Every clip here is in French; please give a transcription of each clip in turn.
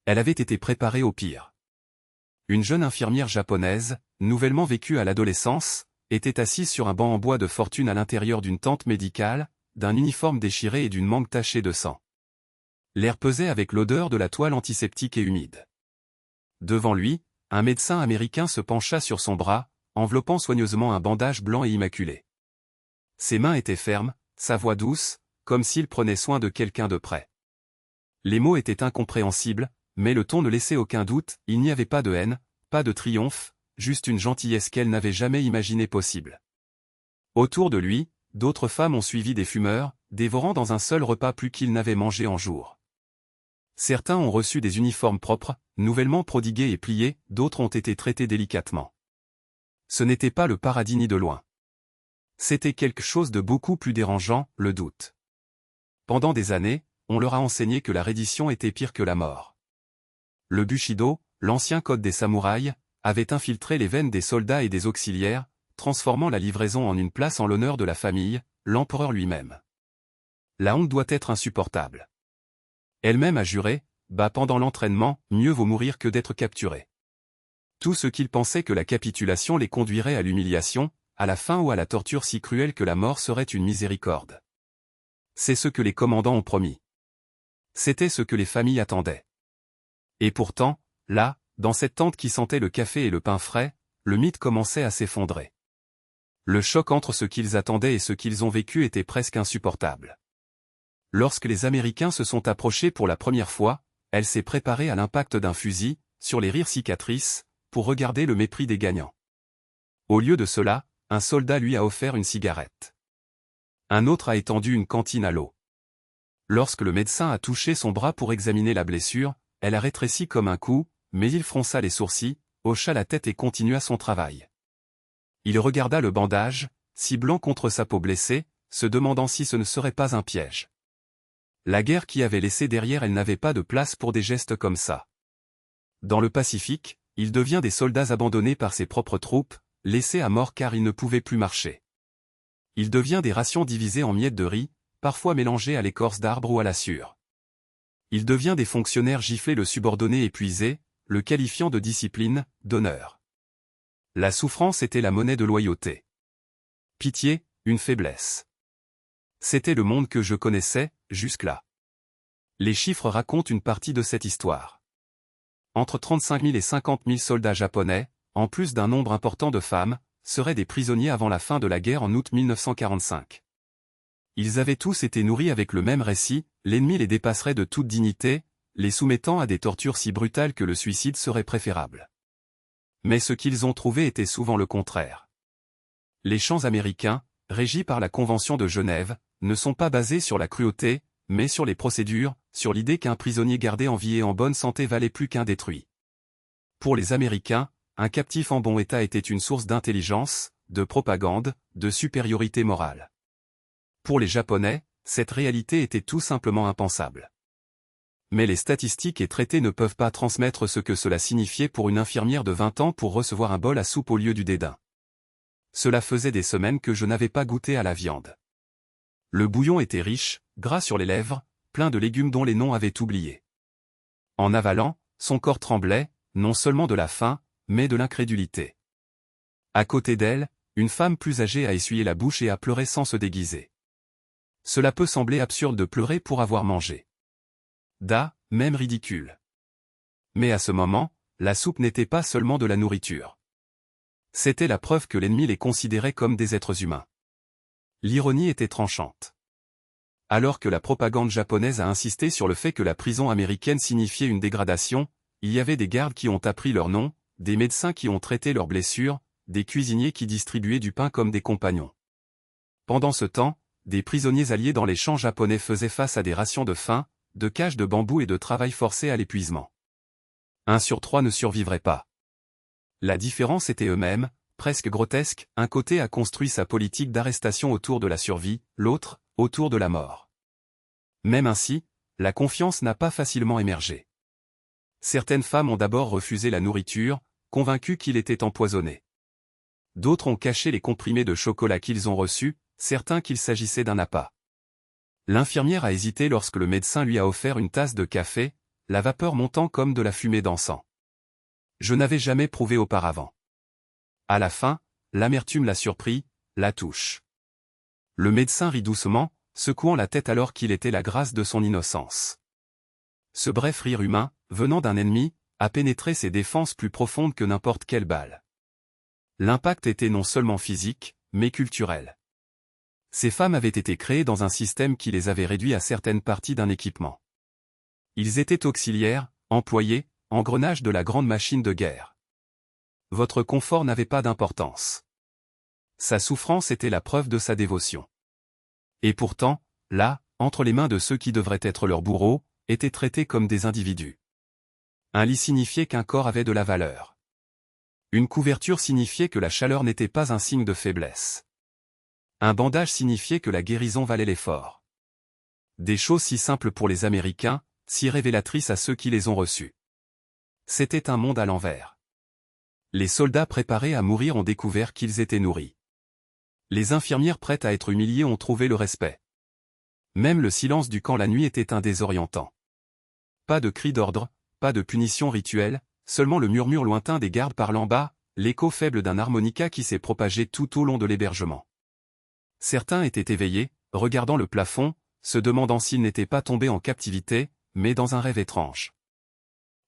Elle avait été préparée au pire. Une jeune infirmière japonaise, nouvellement vécue à l'adolescence, était assise sur un banc en bois de fortune à l'intérieur d'une tente médicale, d'un uniforme déchiré et d'une mangue tachée de sang. L'air pesait avec l'odeur de la toile antiseptique et humide. Devant lui, un médecin américain se pencha sur son bras, enveloppant soigneusement un bandage blanc et immaculé. Ses mains étaient fermes, sa voix douce, comme s'il prenait soin de quelqu'un de près. Les mots étaient incompréhensibles, mais le ton ne laissait aucun doute, il n'y avait pas de haine, pas de triomphe, juste une gentillesse qu'elle n'avait jamais imaginée possible. Autour de lui, d'autres femmes ont suivi des fumeurs, dévorant dans un seul repas plus qu'ils n'avaient mangé en jour. Certains ont reçu des uniformes propres, nouvellement prodigués et pliés, d'autres ont été traités délicatement. Ce n'était pas le paradis ni de loin. C'était quelque chose de beaucoup plus dérangeant, le doute. Pendant des années, on leur a enseigné que la reddition était pire que la mort. Le Bushido, l'ancien code des samouraïs, avait infiltré les veines des soldats et des auxiliaires, transformant la livraison en une place en l'honneur de la famille, l'empereur lui-même. La honte doit être insupportable. Elle-même a juré, pendant l'entraînement, mieux vaut mourir que d'être capturé. Tout ce qu'ils pensaient que la capitulation les conduirait à l'humiliation, à la faim ou à la torture si cruelle que la mort serait une miséricorde. C'est ce que les commandants ont promis. C'était ce que les familles attendaient. Et pourtant, là, dans cette tente qui sentait le café et le pain frais, le mythe commençait à s'effondrer. Le choc entre ce qu'ils attendaient et ce qu'ils ont vécu était presque insupportable. Lorsque les Américains se sont approchés pour la première fois, elle s'est préparée à l'impact d'un fusil, sur les rires cicatrices, pour regarder le mépris des gagnants. Au lieu de cela, un soldat lui a offert une cigarette. Un autre a étendu une cantine à l'eau. Lorsque le médecin a touché son bras pour examiner la blessure, elle a rétréci comme un coup, mais il fronça les sourcils, hocha la tête et continua son travail. Il regarda le bandage, si blanc contre sa peau blessée, se demandant si ce ne serait pas un piège. La guerre qui avait laissé derrière elle n'avait pas de place pour des gestes comme ça. Dans le Pacifique, il devient des soldats abandonnés par ses propres troupes, laissés à mort car ils ne pouvaient plus marcher. Il devient des rations divisées en miettes de riz, parfois mélangées à l'écorce d'arbre ou à la sure. Il devient des fonctionnaires giflés le subordonné épuisé, le qualifiant de discipline, d'honneur. La souffrance était la monnaie de loyauté. Pitié, une faiblesse. C'était le monde que je connaissais, jusque-là. Les chiffres racontent une partie de cette histoire. Entre 35 000 et 50 000 soldats japonais, en plus d'un nombre important de femmes, seraient des prisonniers avant la fin de la guerre en août 1945. Ils avaient tous été nourris avec le même récit, l'ennemi les dépasserait de toute dignité, les soumettant à des tortures si brutales que le suicide serait préférable. Mais ce qu'ils ont trouvé était souvent le contraire. Les champs américains, régis par la Convention de Genève, ne sont pas basés sur la cruauté, mais sur les procédures, sur l'idée qu'un prisonnier gardé en vie et en bonne santé valait plus qu'un détruit. Pour les Américains, un captif en bon état était une source d'intelligence, de propagande, de supériorité morale. Pour les Japonais, cette réalité était tout simplement impensable. Mais les statistiques et traités ne peuvent pas transmettre ce que cela signifiait pour une infirmière de 20 ans pour recevoir un bol à soupe au lieu du dédain. Cela faisait des semaines que je n'avais pas goûté à la viande. Le bouillon était riche, gras sur les lèvres, plein de légumes dont les noms avaient oublié. En avalant, son corps tremblait, non seulement de la faim, mais de l'incrédulité. À côté d'elle, une femme plus âgée a essuyé la bouche et a pleuré sans se déguiser. Cela peut sembler absurde de pleurer pour avoir mangé. Même ridicule. Mais à ce moment, la soupe n'était pas seulement de la nourriture. C'était la preuve que l'ennemi les considérait comme des êtres humains. L'ironie était tranchante. Alors que la propagande japonaise a insisté sur le fait que la prison américaine signifiait une dégradation, il y avait des gardes qui ont appris leur nom, des médecins qui ont traité leurs blessures, des cuisiniers qui distribuaient du pain comme des compagnons. Pendant ce temps, des prisonniers alliés dans les champs japonais faisaient face à des rations de faim, de cages de bambou et de travail forcé à l'épuisement. 1 sur 3 ne survivrait pas. La différence était eux-mêmes, presque grotesque, un côté a construit sa politique d'arrestation autour de la survie, l'autre, autour de la mort. Même ainsi, la confiance n'a pas facilement émergé. Certaines femmes ont d'abord refusé la nourriture, convaincues qu'il était empoisonné. D'autres ont caché les comprimés de chocolat qu'ils ont reçus, certains qu'il s'agissait d'un appât. L'infirmière a hésité lorsque le médecin lui a offert une tasse de café, la vapeur montant comme de la fumée d'encens. Je n'avais jamais prouvé auparavant. À la fin, l'amertume l'a surpris, la touche. Le médecin rit doucement, secouant la tête alors qu'il était la grâce de son innocence. Ce bref rire humain, venant d'un ennemi, a pénétré ses défenses plus profondes que n'importe quelle balle. L'impact était non seulement physique, mais culturel. Ces femmes avaient été créées dans un système qui les avait réduits à certaines parties d'un équipement. Ils étaient auxiliaires, employés, engrenages de la grande machine de guerre. Votre confort n'avait pas d'importance. Sa souffrance était la preuve de sa dévotion. Et pourtant, là, entre les mains de ceux qui devraient être leurs bourreaux, étaient traités comme des individus. Un lit signifiait qu'un corps avait de la valeur. Une couverture signifiait que la chaleur n'était pas un signe de faiblesse. Un bandage signifiait que la guérison valait l'effort. Des choses si simples pour les Américains, si révélatrices à ceux qui les ont reçues. C'était un monde à l'envers. Les soldats préparés à mourir ont découvert qu'ils étaient nourris. Les infirmières prêtes à être humiliées ont trouvé le respect. Même le silence du camp la nuit était un désorientant. Pas de cris d'ordre, pas de punition rituelle, seulement le murmure lointain des gardes par l'en bas, l'écho faible d'un harmonica qui s'est propagé tout au long de l'hébergement. Certains étaient éveillés, regardant le plafond, se demandant s'ils n'étaient pas tombés en captivité, mais dans un rêve étrange.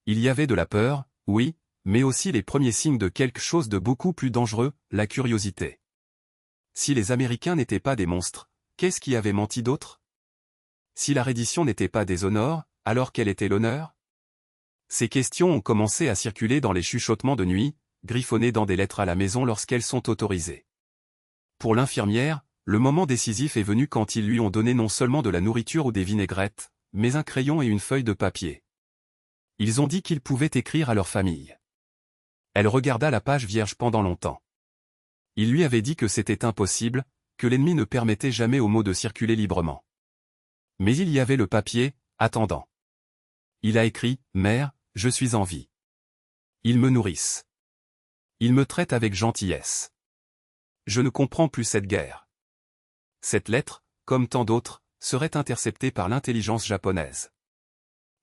Il y avait de la peur, oui, mais aussi les premiers signes de quelque chose de beaucoup plus dangereux, la curiosité. Si les Américains n'étaient pas des monstres, qu'est-ce qui avait menti d'autre? Si la reddition n'était pas déshonneur, alors quel était l'honneur? Ces questions ont commencé à circuler dans les chuchotements de nuit, griffonnées dans des lettres à la maison lorsqu'elles sont autorisées. Pour l'infirmière, le moment décisif est venu quand ils lui ont donné non seulement de la nourriture ou des vinaigrettes, mais un crayon et une feuille de papier. Ils ont dit qu'ils pouvaient écrire à leur famille. Elle regarda la page vierge pendant longtemps. Il lui avait dit que c'était impossible, que l'ennemi ne permettait jamais aux mots de circuler librement. Mais il y avait le papier, attendant. Il a écrit, « Mère, je suis en vie. Ils me nourrissent. Ils me traitent avec gentillesse. Je ne comprends plus cette guerre. » Cette lettre, comme tant d'autres, serait interceptée par l'intelligence japonaise.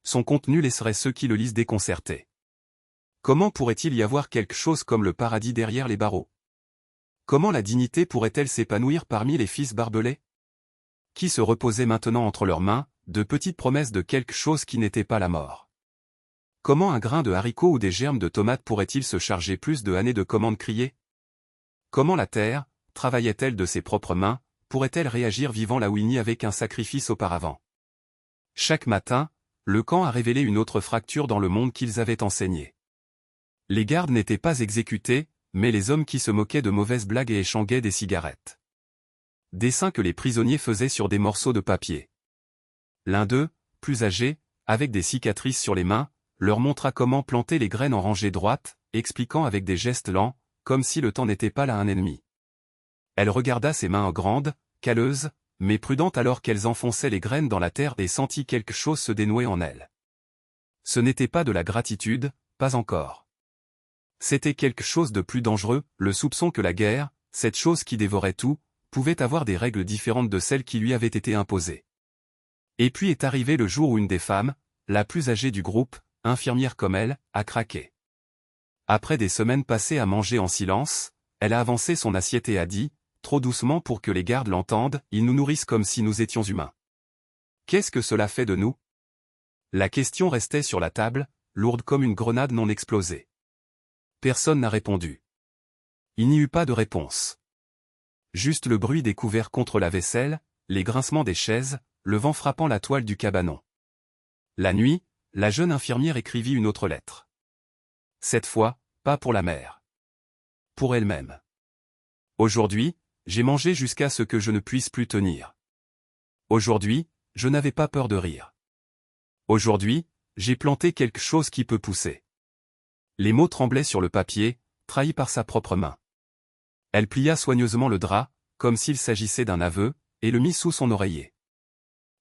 Son contenu laisserait ceux qui le lisent déconcertés. Comment pourrait-il y avoir quelque chose comme le paradis derrière les barreaux? Comment la dignité pourrait-elle s'épanouir parmi les fils barbelés? Qui se reposait maintenant entre leurs mains, de petites promesses de quelque chose qui n'était pas la mort? Comment un grain de haricots ou des germes de tomates pourrait-il se charger plus de années de commandes criées? Comment la terre, travaillait-elle de ses propres mains, pourrait-elle réagir vivant là où il n'y avait qu'un sacrifice auparavant? Chaque matin, le camp a révélé une autre fracture dans le monde qu'ils avaient enseigné. Les gardes n'étaient pas exécutés, mais les hommes qui se moquaient de mauvaises blagues et échangeaient des cigarettes. Dessins que les prisonniers faisaient sur des morceaux de papier. L'un d'eux, plus âgé, avec des cicatrices sur les mains, leur montra comment planter les graines en rangée droite, expliquant avec des gestes lents, comme si le temps n'était pas là un ennemi. Elle regarda ses mains grandes, calleuses, mais prudentes alors qu'elles enfonçaient les graines dans la terre et sentit quelque chose se dénouer en elles. Ce n'était pas de la gratitude, pas encore. C'était quelque chose de plus dangereux, le soupçon que la guerre, cette chose qui dévorait tout, pouvait avoir des règles différentes de celles qui lui avaient été imposées. Et puis est arrivé le jour où une des femmes, la plus âgée du groupe, infirmière comme elle, a craqué. Après des semaines passées à manger en silence, elle a avancé son assiette et a dit, trop doucement pour que les gardes l'entendent, ils nous nourrissent comme si nous étions humains. Qu'est-ce que cela fait de nous? La question restait sur la table, lourde comme une grenade non explosée. Personne n'a répondu. Il n'y eut pas de réponse. Juste le bruit des couverts contre la vaisselle, les grincements des chaises, le vent frappant la toile du cabanon. La nuit, la jeune infirmière écrivit une autre lettre. Cette fois, pas pour la mère. Pour elle-même. Aujourd'hui, j'ai mangé jusqu'à ce que je ne puisse plus tenir. Aujourd'hui, je n'avais pas peur de rire. Aujourd'hui, j'ai planté quelque chose qui peut pousser. Les mots tremblaient sur le papier, trahis par sa propre main. Elle plia soigneusement le drap, comme s'il s'agissait d'un aveu, et le mit sous son oreiller.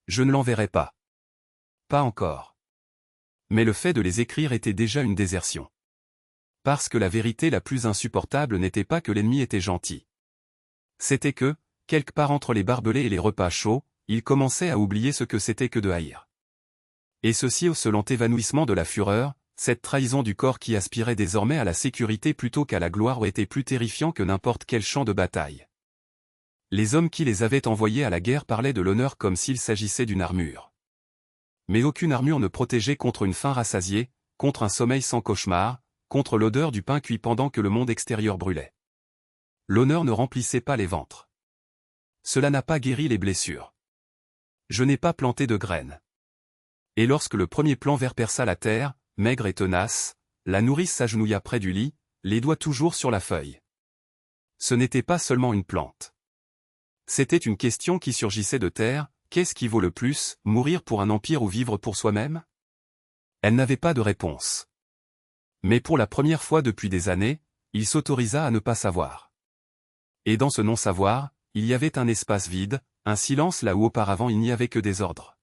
Je ne l'enverrai pas. Pas encore. Mais le fait de les écrire était déjà une désertion. Parce que la vérité la plus insupportable n'était pas que l'ennemi était gentil. C'était que, quelque part entre les barbelés et les repas chauds, il commençait à oublier ce que c'était que de haïr. Et ceci selon évanouissement de la fureur, cette trahison du corps qui aspirait désormais à la sécurité plutôt qu'à la gloire était plus terrifiant que n'importe quel champ de bataille. Les hommes qui les avaient envoyés à la guerre parlaient de l'honneur comme s'il s'agissait d'une armure. Mais aucune armure ne protégeait contre une faim rassasiée, contre un sommeil sans cauchemar, contre l'odeur du pain cuit pendant que le monde extérieur brûlait. L'honneur ne remplissait pas les ventres. Cela n'a pas guéri les blessures. Je n'ai pas planté de graines. Et lorsque le premier plant vert perça la terre, maigre et tenace, la nourrice s'agenouilla près du lit, les doigts toujours sur la feuille. Ce n'était pas seulement une plante. C'était une question qui surgissait de terre, qu'est-ce qui vaut le plus, mourir pour un empire ou vivre pour soi-même? Elle n'avait pas de réponse. Mais pour la première fois depuis des années, il s'autorisa à ne pas savoir. Et dans ce non-savoir, il y avait un espace vide, un silence là où auparavant il n'y avait que des ordres.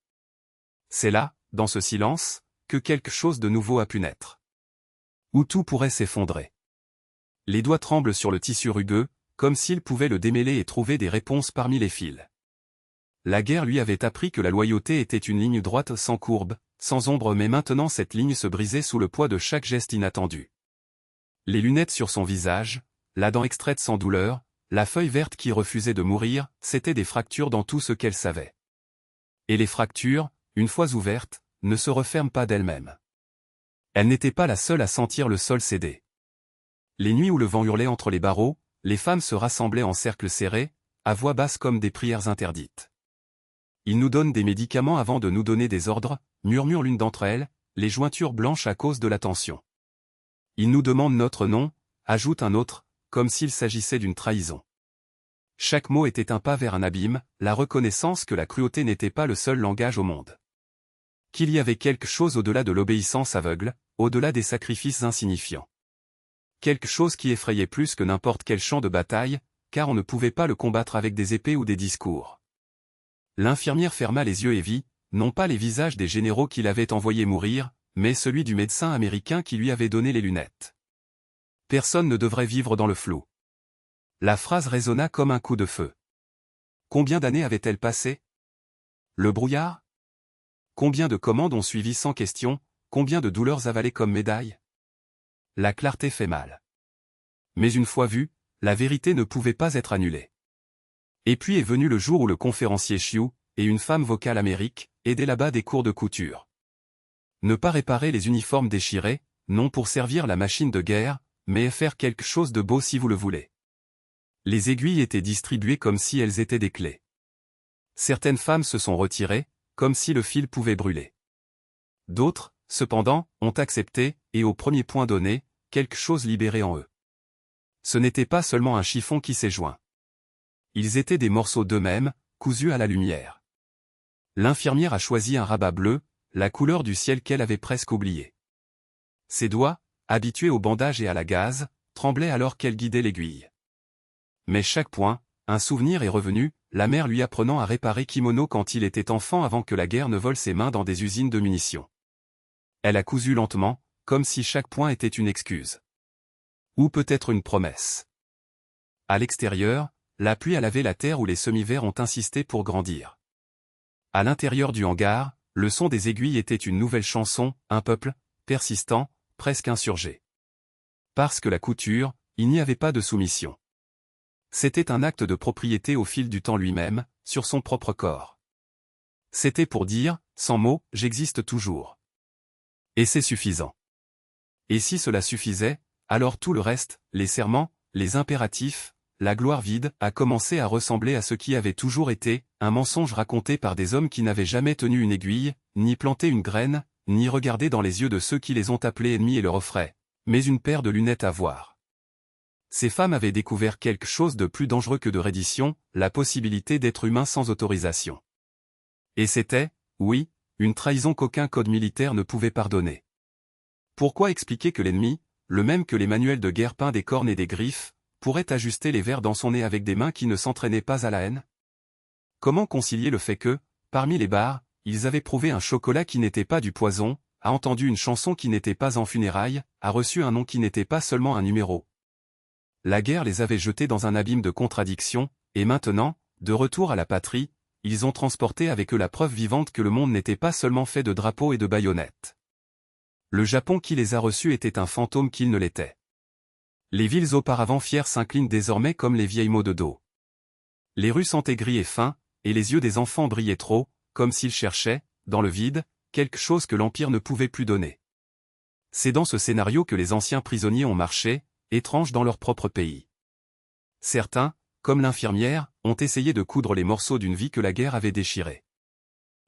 C'est là, dans ce silence, que quelque chose de nouveau a pu naître. Où tout pourrait s'effondrer. Les doigts tremblent sur le tissu rugueux, comme s'il pouvait le démêler et trouver des réponses parmi les fils. La guerre lui avait appris que la loyauté était une ligne droite sans courbe, sans ombre, mais maintenant cette ligne se brisait sous le poids de chaque geste inattendu. Les lunettes sur son visage, la dent extraite sans douleur, la feuille verte qui refusait de mourir, c'étaient des fractures dans tout ce qu'elle savait. Et les fractures, une fois ouvertes, ne se referment pas d'elles-mêmes. Elle n'était pas la seule à sentir le sol céder. Les nuits où le vent hurlait entre les barreaux, les femmes se rassemblaient en cercle serré, à voix basse comme des prières interdites. Il nous donne des médicaments avant de nous donner des ordres, murmure l'une d'entre elles, les jointures blanches à cause de la tension. Il nous demande notre nom, ajoute un autre, comme s'il s'agissait d'une trahison. Chaque mot était un pas vers un abîme, la reconnaissance que la cruauté n'était pas le seul langage au monde. Qu'il y avait quelque chose au-delà de l'obéissance aveugle, au-delà des sacrifices insignifiants. Quelque chose qui effrayait plus que n'importe quel champ de bataille, car on ne pouvait pas le combattre avec des épées ou des discours. L'infirmière ferma les yeux et vit, non pas les visages des généraux qui l'avaient envoyé mourir, mais celui du médecin américain qui lui avait donné les lunettes. Personne ne devrait vivre dans le flou. La phrase résonna comme un coup de feu. Combien d'années avait-elle passé? Le brouillard? Combien de commandes ont suivi sans question, combien de douleurs avalées comme médaille? La clarté fait mal. Mais une fois vue, la vérité ne pouvait pas être annulée. Et puis est venu le jour où le conférencier Chiu, et une femme vocale amérique, aidaient là-bas des cours de couture. Ne pas réparer les uniformes déchirés, non pour servir la machine de guerre, mais faire quelque chose de beau si vous le voulez. Les aiguilles étaient distribuées comme si elles étaient des clés. Certaines femmes se sont retirées, comme si le fil pouvait brûler. D'autres, cependant, ont accepté, et au premier point donné, quelque chose libéré en eux. Ce n'était pas seulement un chiffon qui s'est joint. Ils étaient des morceaux d'eux-mêmes, cousus à la lumière. L'infirmière a choisi un rabat bleu, la couleur du ciel qu'elle avait presque oublié. Ses doigts, habitués au bandage et à la gaze, tremblaient alors qu'elle guidait l'aiguille. Mais chaque point, un souvenir est revenu, la mère lui apprenant à réparer kimono quand il était enfant avant que la guerre ne vole ses mains dans des usines de munitions. Elle a cousu lentement, comme si chaque point était une excuse. Ou peut-être une promesse. À l'extérieur, la pluie a lavé la terre où les semis-verts ont insisté pour grandir. À l'intérieur du hangar, le son des aiguilles était une nouvelle chanson, un peuple, persistant, presque insurgé. Parce que la couture, il n'y avait pas de soumission. C'était un acte de propriété au fil du temps lui-même, sur son propre corps. C'était pour dire, sans mots, j'existe toujours. Et c'est suffisant. Et si cela suffisait, alors tout le reste, les serments, les impératifs, la gloire vide, a commencé à ressembler à ce qui avait toujours été, un mensonge raconté par des hommes qui n'avaient jamais tenu une aiguille, ni planté une graine, ni regardé dans les yeux de ceux qui les ont appelés ennemis et leur offraient, mais une paire de lunettes à voir. Ces femmes avaient découvert quelque chose de plus dangereux que de reddition, la possibilité d'être humain sans autorisation. Et c'était, oui, une trahison qu'aucun code militaire ne pouvait pardonner. Pourquoi expliquer que l'ennemi, le même que les manuels de guerre peints des cornes et des griffes, pourrait ajuster les vers dans son nez avec des mains qui ne s'entraînaient pas à la haine? Comment concilier le fait que, parmi les bars, ils avaient prouvé un chocolat qui n'était pas du poison, a entendu une chanson qui n'était pas en funérailles, a reçu un nom qui n'était pas seulement un numéro? La guerre les avait jetés dans un abîme de contradictions, et maintenant, de retour à la patrie, ils ont transporté avec eux la preuve vivante que le monde n'était pas seulement fait de drapeaux et de baïonnettes. Le Japon qui les a reçus était un fantôme qu'il ne l'était. Les villes auparavant fières s'inclinent désormais comme les vieilles mots de dos. Les rues sont aigries et fins, et les yeux des enfants brillaient trop, comme s'ils cherchaient, dans le vide, quelque chose que l'Empire ne pouvait plus donner. C'est dans ce scénario que les anciens prisonniers ont marché, étranges dans leur propre pays. Certains, comme l'infirmière, ont essayé de coudre les morceaux d'une vie que la guerre avait déchirée.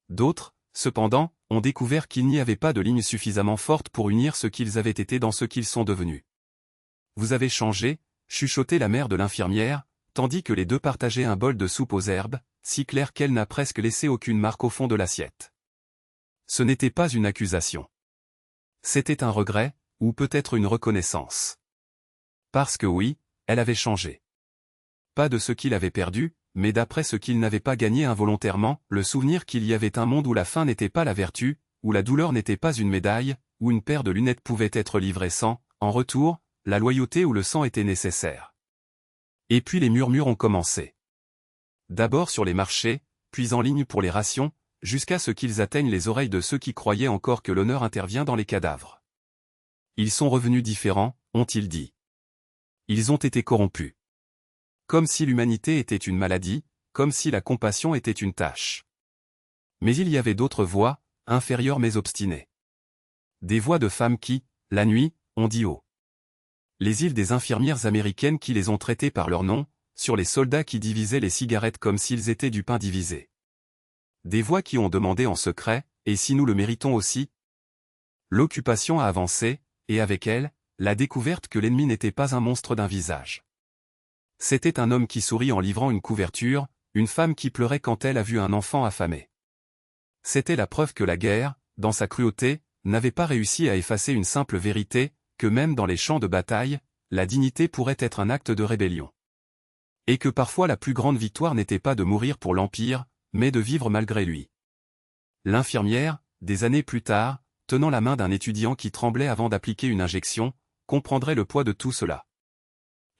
D'autres, cependant, ont découvert qu'il n'y avait pas de ligne suffisamment forte pour unir ce qu'ils avaient été dans ce qu'ils sont devenus. Vous avez changé, chuchotait la mère de l'infirmière, tandis que les deux partageaient un bol de soupe aux herbes, si clair qu'elle n'a presque laissé aucune marque au fond de l'assiette. Ce n'était pas une accusation. C'était un regret, ou peut-être une reconnaissance. Parce que oui, elle avait changé. Pas de ce qu'il avait perdu, mais d'après ce qu'il n'avait pas gagné involontairement, le souvenir qu'il y avait un monde où la faim n'était pas la vertu, où la douleur n'était pas une médaille, où une paire de lunettes pouvait être livrée sans, en retour, la loyauté ou le sang était nécessaire. Et puis les murmures ont commencé. D'abord sur les marchés, puis en ligne pour les rations, jusqu'à ce qu'ils atteignent les oreilles de ceux qui croyaient encore que l'honneur intervient dans les cadavres. Ils sont revenus différents, ont-ils dit. Ils ont été corrompus. Comme si l'humanité était une maladie, comme si la compassion était une tâche. Mais il y avait d'autres voix, inférieures mais obstinées. Des voix de femmes qui, la nuit, ont dit haut. Les îles des infirmières américaines qui les ont traités par leur nom, sur les soldats qui divisaient les cigarettes comme s'ils étaient du pain divisé. Des voix qui ont demandé en secret, et si nous le méritons aussi? L'occupation a avancé, et avec elle, la découverte que l'ennemi n'était pas un monstre d'un visage. C'était un homme qui sourit en livrant une couverture, une femme qui pleurait quand elle a vu un enfant affamé. C'était la preuve que la guerre, dans sa cruauté, n'avait pas réussi à effacer une simple vérité, que même dans les champs de bataille, la dignité pourrait être un acte de rébellion. Et que parfois la plus grande victoire n'était pas de mourir pour l'Empire, mais de vivre malgré lui. L'infirmière, des années plus tard, tenant la main d'un étudiant qui tremblait avant d'appliquer une injection, comprendrait le poids de tout cela.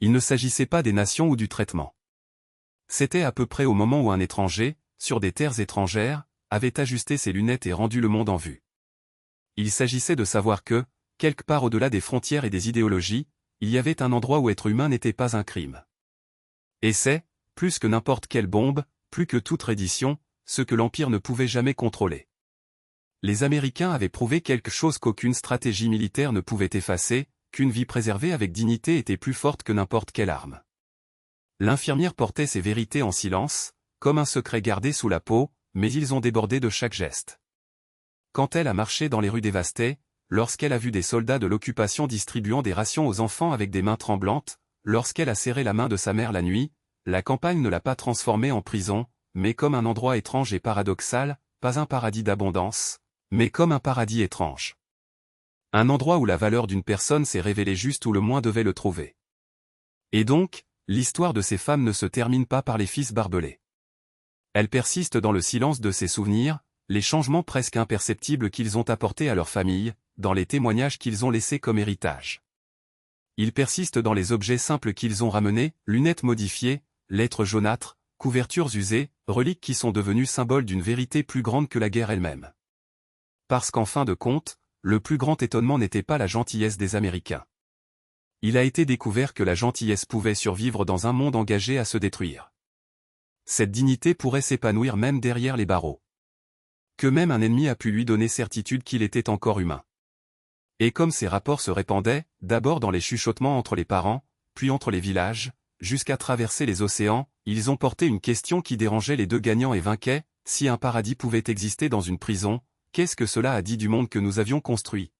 Il ne s'agissait pas des nations ou du traitement. C'était à peu près au moment où un étranger, sur des terres étrangères, avait ajusté ses lunettes et rendu le monde en vue. Il s'agissait de savoir que, quelque part au-delà des frontières et des idéologies, il y avait un endroit où être humain n'était pas un crime. Et c'est, plus que n'importe quelle bombe, plus que toute reddition, ce que l'Empire ne pouvait jamais contrôler. Les Américains avaient prouvé quelque chose qu'aucune stratégie militaire ne pouvait effacer, qu'une vie préservée avec dignité était plus forte que n'importe quelle arme. L'infirmière portait ces vérités en silence, comme un secret gardé sous la peau, mais ils ont débordé de chaque geste. Quand elle a marché dans les rues dévastées, lorsqu'elle a vu des soldats de l'occupation distribuant des rations aux enfants avec des mains tremblantes, lorsqu'elle a serré la main de sa mère la nuit, la campagne ne l'a pas transformée en prison, mais comme un endroit étrange et paradoxal, pas un paradis d'abondance, mais comme un paradis étrange. Un endroit où la valeur d'une personne s'est révélée juste où le moins devait le trouver. Et donc, l'histoire de ces femmes ne se termine pas par les fils barbelés. Elle persiste dans le silence de ses souvenirs, les changements presque imperceptibles qu'ils ont apportés à leur famille, dans les témoignages qu'ils ont laissés comme héritage. Ils persistent dans les objets simples qu'ils ont ramenés, lunettes modifiées, lettres jaunâtres, couvertures usées, reliques qui sont devenues symboles d'une vérité plus grande que la guerre elle-même. Parce qu'en fin de compte, le plus grand étonnement n'était pas la gentillesse des Américains. Il a été découvert que la gentillesse pouvait survivre dans un monde engagé à se détruire. Cette dignité pourrait s'épanouir même derrière les barreaux. Que même un ennemi a pu lui donner certitude qu'il était encore humain. Et comme ces rapports se répandaient, d'abord dans les chuchotements entre les parents, puis entre les villages, jusqu'à traverser les océans, ils ont porté une question qui dérangeait les deux gagnants et vainquait, si un paradis pouvait exister dans une prison, qu'est-ce que cela a dit du monde que nous avions construit?